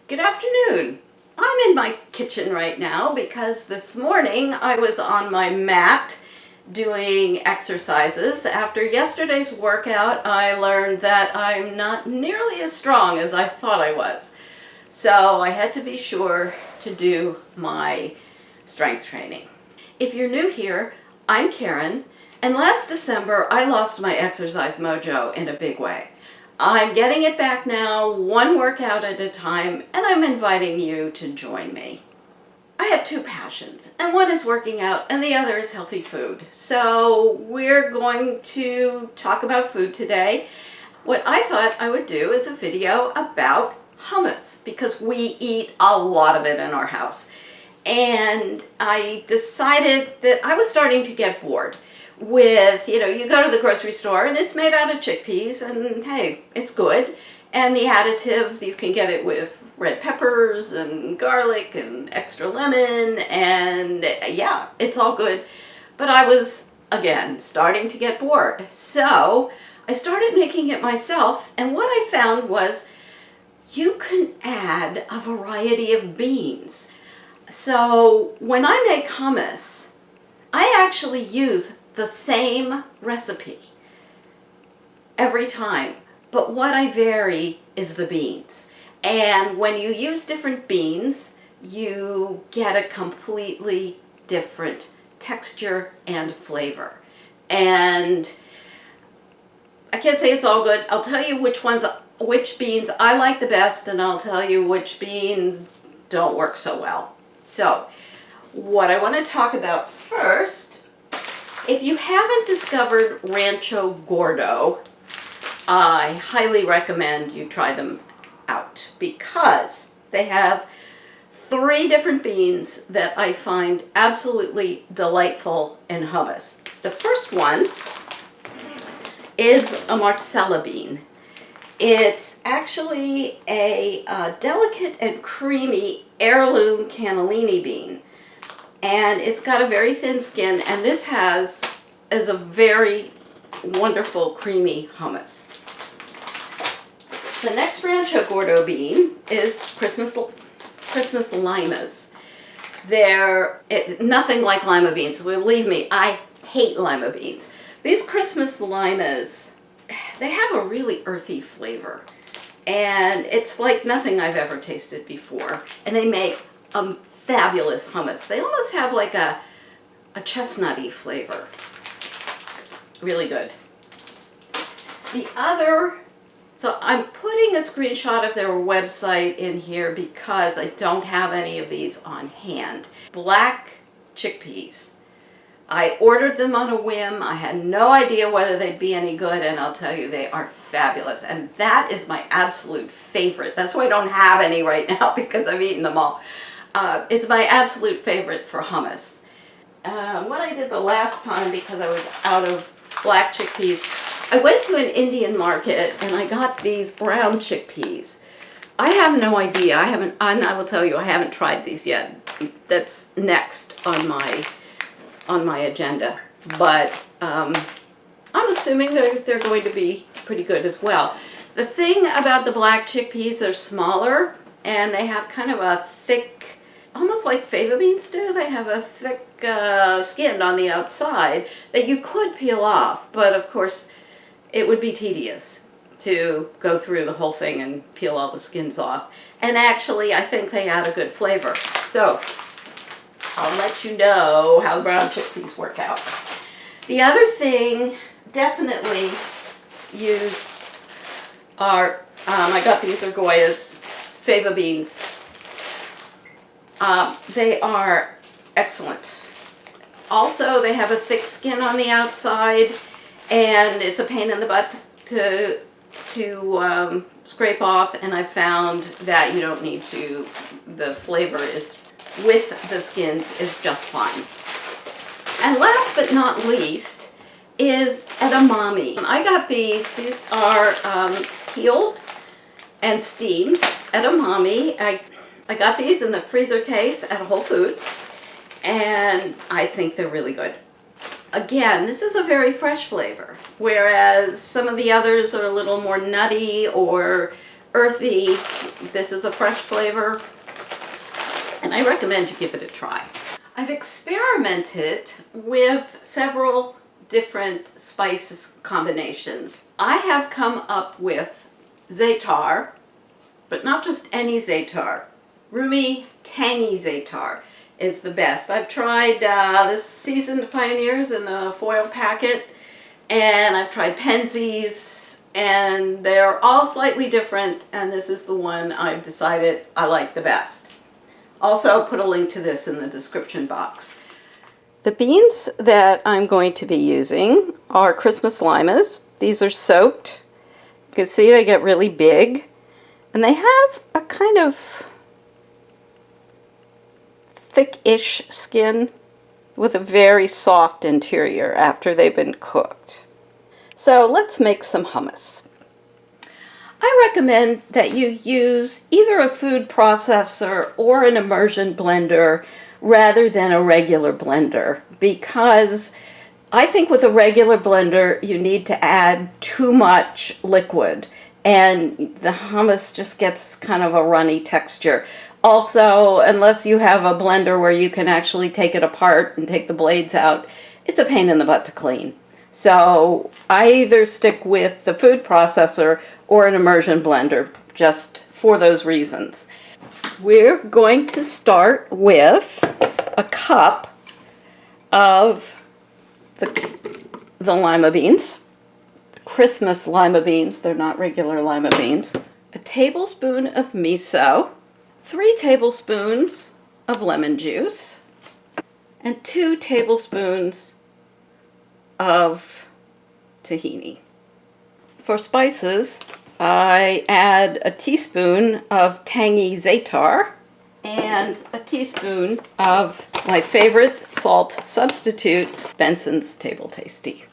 Good afternoon. I'm in my kitchen right now because this morning I was on my mat doing exercises. After yesterday's workout, I learned that I'm not nearly as strong as I thought I was. So I had to be sure to do my strength training. If you're new here, I'm Karen, and last December I lost my exercise mojo in a big way. I'm getting it back now, one workout at a time, and I'm inviting you to join me. I have two passions, and one is working out and the other is healthy food. So we're going to talk about food today. What I thought I would do is a video about hummus, because we eat a lot of it in our house. And I decided that I was starting to get bored with, you go to the grocery store and it's made out of chickpeas and hey, it's good. And the additives, you can get it with red peppers and garlic and extra lemon and yeah, it's all good. But I was, again, starting to get bored. So I started making it myself, and what I found was you can add a variety of beans. So when I make hummus, I actually use the same recipe every time, but what I vary is the beans. And when you use different beans, you get a completely different texture and flavor. And I can't say it's all good. I'll tell you which beans I like the best, and I'll tell you which beans don't work so well. So, what I want to talk about first, if you haven't discovered Rancho Gordo, I highly recommend you try them out because they have 3 different beans that I find absolutely delightful in hummus. The first one is a Marcella bean. It's actually a delicate and creamy heirloom cannellini bean. And it's got a very thin skin, and this is a very wonderful creamy hummus. The next Rancho Gordo bean is Christmas limas. They're nothing like lima beans. Believe me, I hate lima beans. These Christmas limas, they have a really earthy flavor, and it's like nothing I've ever tasted before. And they make fabulous hummus. They almost have like a chestnutty flavor. Really good. So I'm putting a screenshot of their website in here because I don't have any of these on hand. Black chickpeas. I ordered them on a whim. I had no idea whether they'd be any good, and I'll tell you, they are fabulous. And that is my absolute favorite. That's why I don't have any right now, because I've eaten them all. It's my absolute favorite for hummus. What I did the last time, because I was out of black chickpeas, I went to an Indian market and I got these brown chickpeas. I have no idea. I will tell you, I haven't tried these yet. That's next on my agenda. But I'm assuming they're going to be pretty good as well. The thing about the black chickpeas, they're smaller and they have kind of a thick, almost like fava beans do. They have a thick skin on the outside that you could peel off, but of course it would be tedious to go through the whole thing and peel all the skins off. And actually, I think they add a good flavor. So I'll let you know how the brown chickpeas work out. The other thing, definitely use are, I got these are Goya's fava beans. They are excellent. Also, they have a thick skin on the outside, and it's a pain in the butt to scrape off, and I found that you don't need to. The flavor is with the skins is just fine. And last but not least is edamame. I got these. These are peeled and steamed edamame. I got these in the freezer case at Whole Foods, and I think they're really good. Again, this is a very fresh flavor, whereas some of the others are a little more nutty or earthy. This is a fresh flavor, and I recommend you give it a try. I've experimented with several different spice combinations. I have come up with Za'atar, but not just any Za'atar. Rumi Tangy Za'atar is the best. I've tried this Seasoned Pioneers in the foil packet, and I've tried Penzies, and they're all slightly different, and this is the one I've decided I like the best. Also put a link to this in the description box. The beans that I'm going to be using are Christmas limas. These are soaked. You can see they get really big, and they have a kind of thick-ish skin with a very soft interior after they've been cooked. So let's make some hummus. I recommend that you use either a food processor or an immersion blender rather than a regular blender, because I think with a regular blender you need to add too much liquid and the hummus just gets kind of a runny texture. Also, unless you have a blender where you can actually take it apart and take the blades out, it's a pain in the butt to clean. So I either stick with the food processor or an immersion blender, just for those reasons. We're going to start with a cup of the lima beans, Christmas lima beans, they're not regular lima beans, a tablespoon of miso, 3 tablespoons of lemon juice, and 2 tablespoons of tahini. For spices, I add a teaspoon of tangy Za'atar and a teaspoon of my favorite salt substitute, Benson's Table Tasty.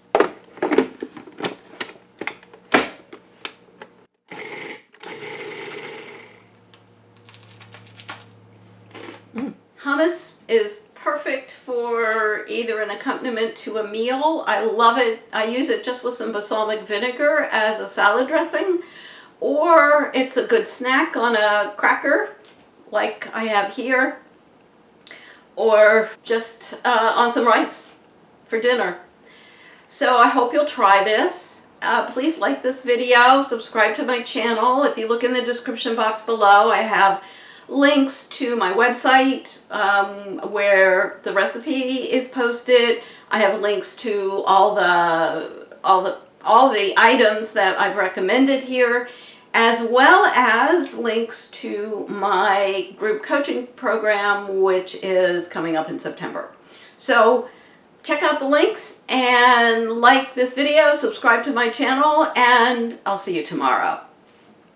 Hummus is perfect for either an accompaniment to a meal. I love it. I use it just with some balsamic vinegar as a salad dressing, or it's a good snack on a cracker like I have here, or just on some rice for dinner. So I hope you'll try this. Please like this video, subscribe to my channel. If you look in the description box below, I have links to my website where the recipe is posted. I have links to all the items that I've recommended here, as well as links to my group coaching program, which is coming up in September. So check out the links and like this video, subscribe to my channel, and I'll see you tomorrow.